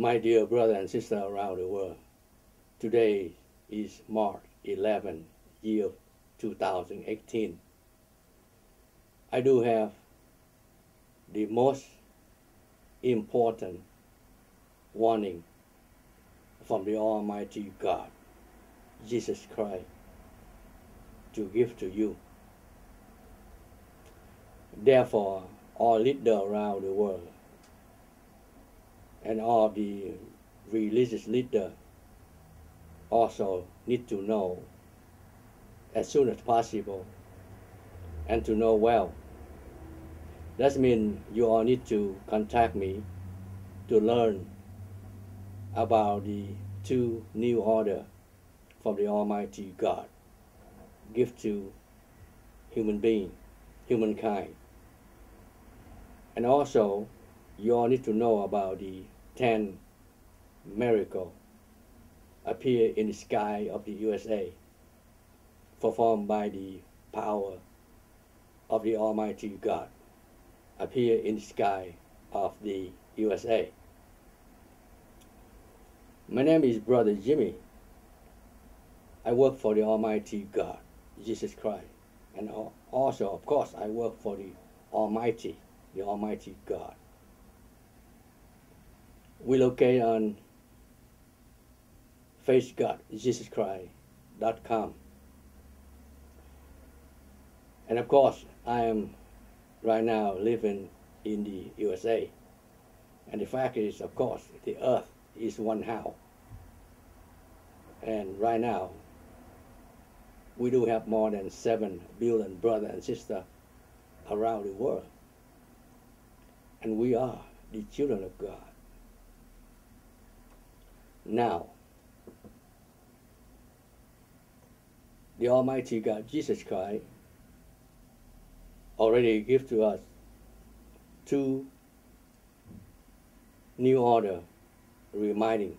My dear brother and sister around the world, today is March 11, year 2018. I do have the most important warning from the Almighty God, Jesus Christ, to give to you. Therefore, all leaders around the world and all the religious leaders also need to know as soon as possible and to know well. That means you all need to contact me to learn about the two new order from the Almighty God give to humankind. And also, you all need to know about the 10 miracle appear in the sky of the USA, performed by the power of the Almighty God, appear in the sky of the USA. My name is Brother Jimmy. I work for the Almighty God, Jesus Christ, and also, of course, I work for the Almighty God. We locate on FaceGodJesusChrist.com. And of course, I am right now living in the USA. And the fact is, of course, the earth is one house. And right now, we do have more than 7 billion brothers and sisters around the world. And we are the children of God. Now, the Almighty God, Jesus Christ, already give to us 2 new order reminding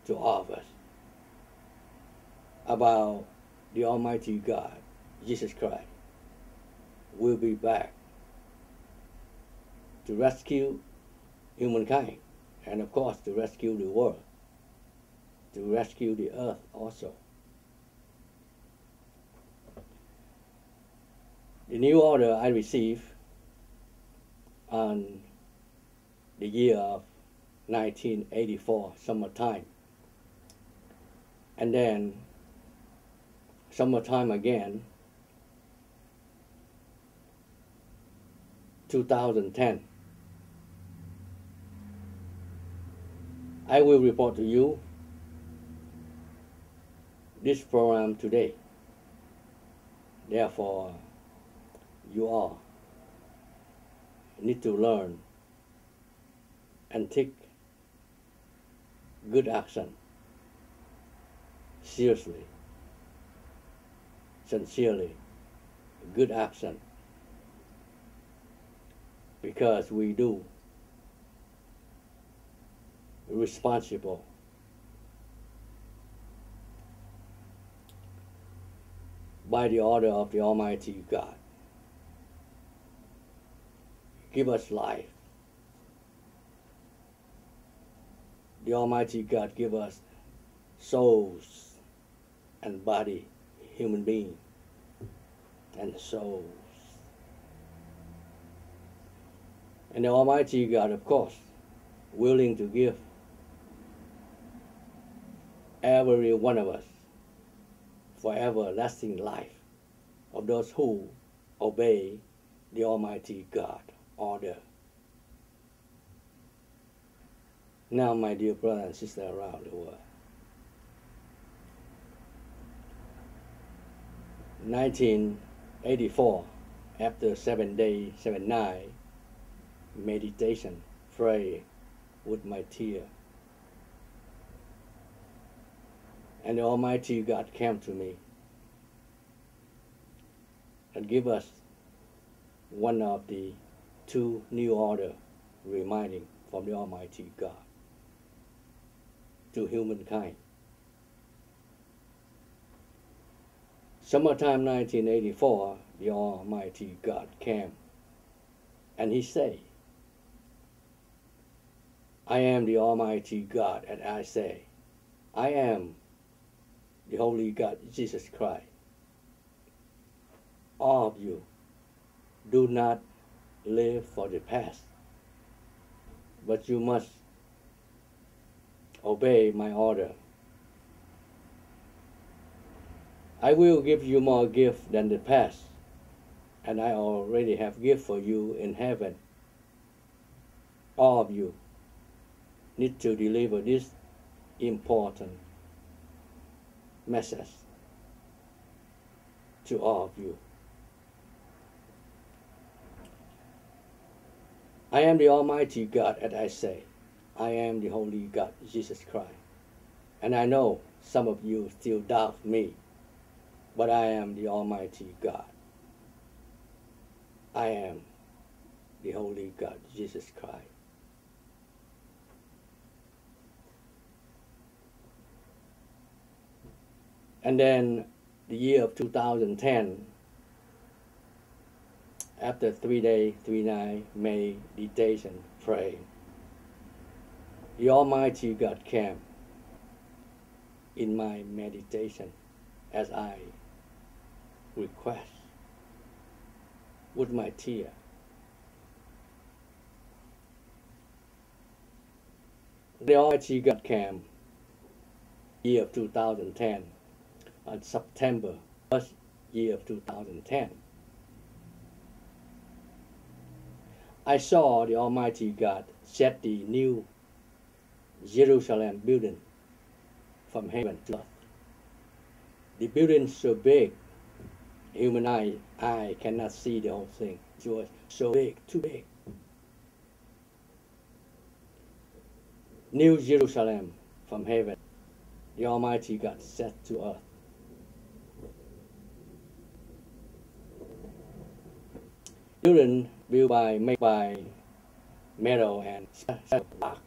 to all of us about the Almighty God, Jesus Christ, will be back to rescue humankind and of course to rescue the world, to rescue the earth also. The new order I received on the year of 1984, summertime, and then summertime again, 2010. I will report to you this program today. Therefore, you all need to learn and take good action, seriously, sincerely, good action, because we do responsible by the order of the Almighty God. Give us life. The Almighty God give us souls and body, human being, and souls. And the Almighty God, of course, willing to give every one of us for everlasting life of those who obey the Almighty God order. Now, my dear brother and sister around the world, 1984, after 7 days, 7 nights, meditation, pray with my tear, and the Almighty God came to me and give us one of the 2 new order reminding from the Almighty God to humankind. Summertime 1984, the Almighty God came and He said, I am the Almighty God, and I say, I am the Holy God, Jesus Christ. All of you do not live for the past, but you must obey my order. I will give you more gift than the past, and I already have gift for you in heaven. All of you need to deliver this important message to all of you. I am the Almighty God, and I say, I am the Holy God, Jesus Christ. And I know some of you still doubt me, but I am the Almighty God. I am the Holy God, Jesus Christ. And then the year of 2010, after 3-day, 3-night meditation prayer, the Almighty God came in my meditation as I request with my tear. The Almighty God came year of 2010 on September 1st year of 2010. I saw the Almighty God set the new Jerusalem building from heaven to earth. The building so big, human eye cannot see the whole thing. It was so big, too big. New Jerusalem from heaven, the Almighty God set to earth. Building made by metal and rock.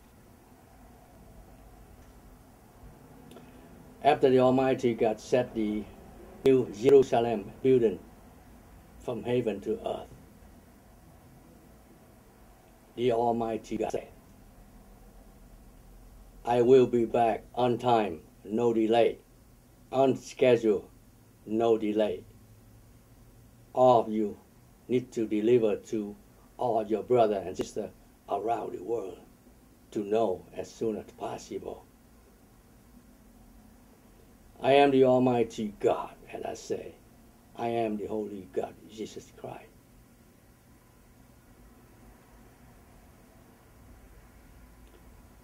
After the Almighty God set the new Jerusalem building from heaven to earth, the Almighty God said, I will be back on time, no delay, on schedule, no delay. All of you need to deliver to all your brother and sister around the world to know as soon as possible. I am the Almighty God, and I say, I am the Holy God, Jesus Christ.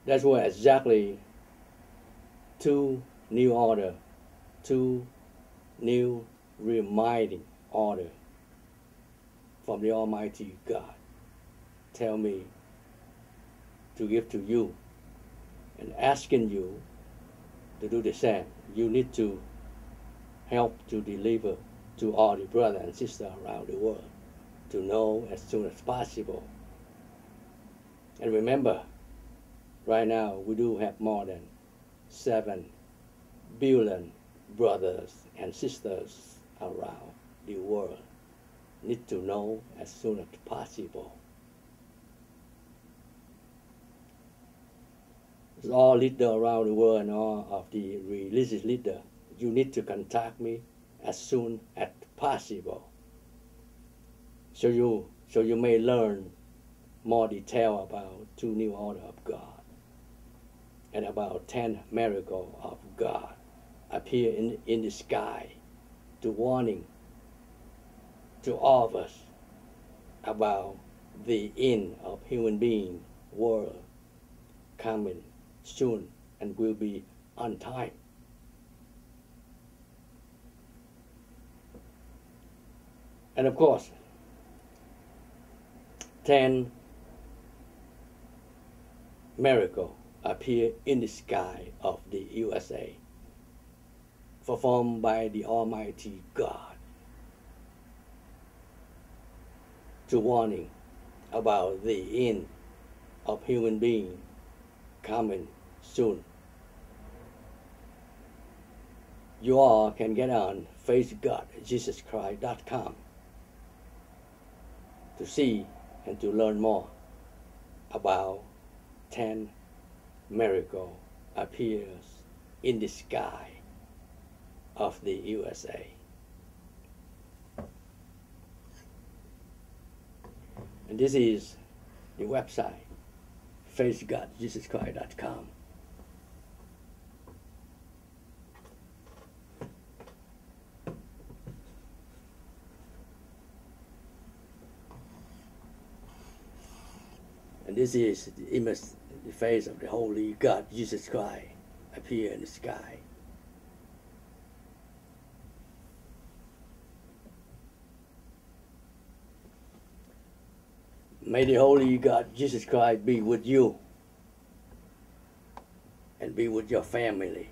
That's where exactly two new reminding order from the Almighty God tell me to give to you and asking you to do the same. You need to help to deliver to all the brothers and sisters around the world to know as soon as possible. And remember, right now we do have more than 7 billion brothers and sisters around the world. Need to know as soon as possible. All leaders around the world and all of the religious leaders, you need to contact me as soon as possible. So you may learn more detail about 2 new order of God and about 10 miracles of God appear in the sky to warning to all of us about the end of human being world coming soon and will be on time. And of course, 10 miracles appear in the sky of the USA, performed by the Almighty God, to warning about the end of human being coming soon. You all can get on faithgodjesuschrist.com to see and to learn more about 10 miracle appears in the sky of the USA. And this is the website, faithgodjesuschrist.com. And this is the image, the face of the Holy God, Jesus Christ, appear in the sky. May the Holy God, Jesus Christ, be with you and be with your family.